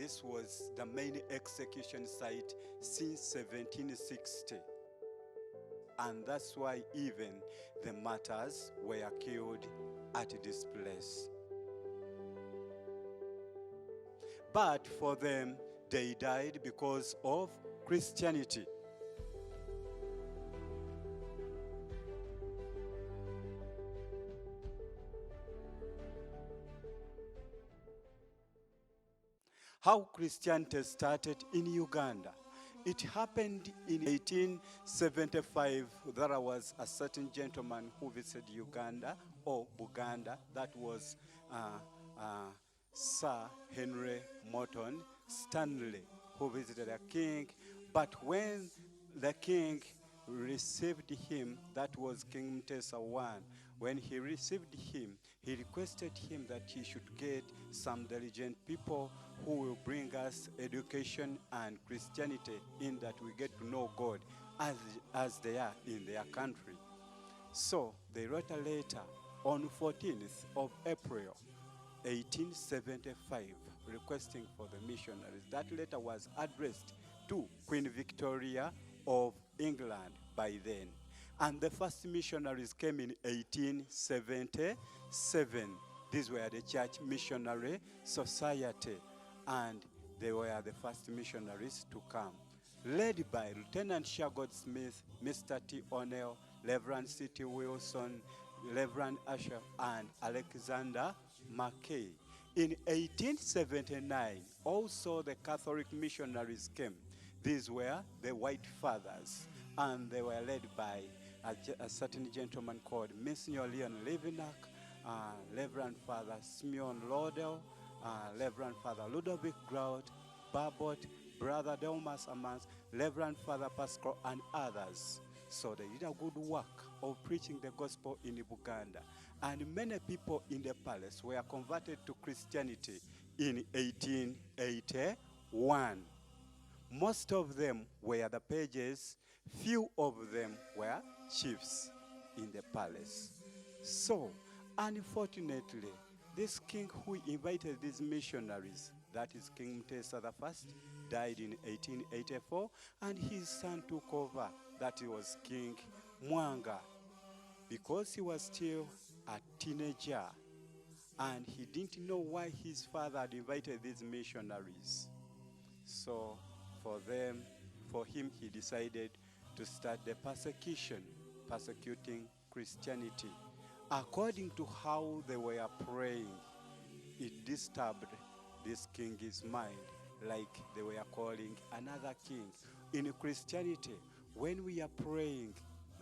this was the main execution site since 1760. And that's why even the martyrs were killed at this place. But for them, they died because of Christianity. How Christianity started in Uganda. It happened in 1875. There was a certain gentleman who visited Uganda, or Buganda. That was Sir Henry Morton Stanley, who visited the king. But when the king received him, that was King Mutesa I, when he received him, he requested him that he should get some diligent people who will bring us education and Christianity, in that we get to know God as they are in their country. So they wrote a letter on 14th of April 1875 requesting for the missionaries. That letter was addressed to Queen Victoria of England by then. And the first missionaries came in 1877. These were the Church Missionary Society, and they were the first missionaries to come, led by Lieutenant Shergold Smith, Mr. T. O'Neill, Reverend C.T. Wilson, Reverend Asher, and Alexander Mackay. In 1879, also the Catholic missionaries came. These were the White Fathers, and they were led by a certain gentleman called Monsignor Leon Levinak, Reverend Father Simeon Laudel, Reverend Father Ludovic Grout, Barbot, Brother Delmas Amans, Reverend Father Pascal, and others. So they did a good work of preaching the gospel in Buganda. And many people in the palace were converted to Christianity in 1881. Most of them were the pages, few of them were chiefs in the palace. So, unfortunately, this king who invited these missionaries, that is King Mutesa I, died in 1884, and his son took over. That was King Mwanga, because he was still a teenager, and he didn't know why his father had invited these missionaries. So for him, he decided to start the persecuting Christianity. According to how they were praying, it disturbed this king's mind, like they were calling another king. In Christianity, when we are praying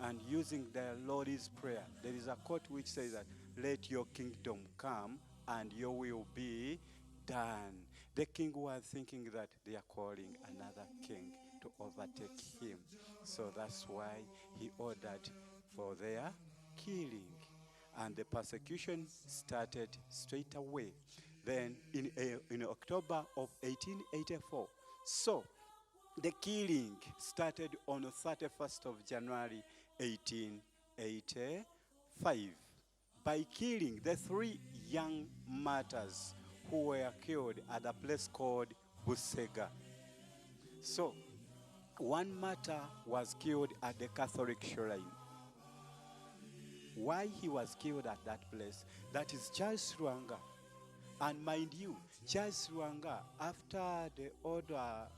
and using the Lord's Prayer, there is a quote which says that, "Let your kingdom come and your will be done." The king was thinking that they are calling another king to overtake him. So that's why he ordered for their killing. And the persecution started straight away. Then in October of 1884, so the killing started on the 31st of January 1885 by killing the 3 young martyrs who were killed at a place called Busega. So one martyr was killed at the Catholic shrine. Why he was killed at that place? That is Charles Rwanga. And mind you, Charles Rwanga, after the order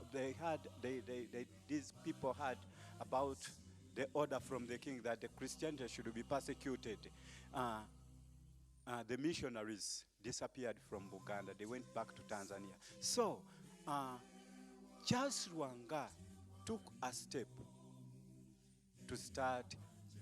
these people had about the order from the king that the Christianity should be persecuted, the missionaries disappeared from Buganda. They went back to Tanzania. So Charles Rwanga took a step to start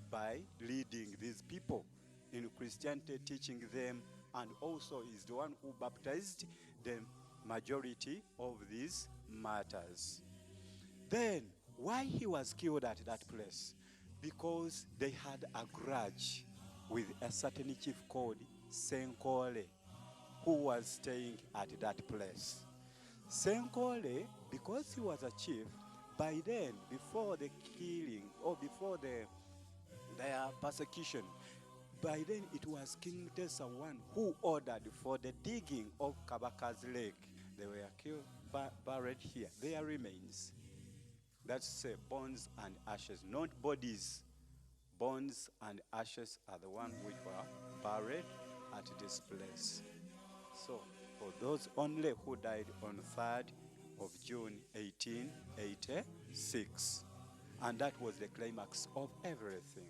by leading these people in Christianity, teaching them, and also is the one who baptized the majority of these martyrs. Then, why he was killed at that place? Because they had a grudge with a certain chief called Senkole, who was staying at that place. Senkole, because he was a chief, by then, before the killing, or before their persecution, by then it was King Mutesa I who ordered for the digging of Kabaka's lake. They were killed, buried here. Their remains. That's bones and ashes, not bodies. Bones and ashes are the one which were buried at this place. So, for those only who died on 3rd of June 1886, and that was the climax of everything.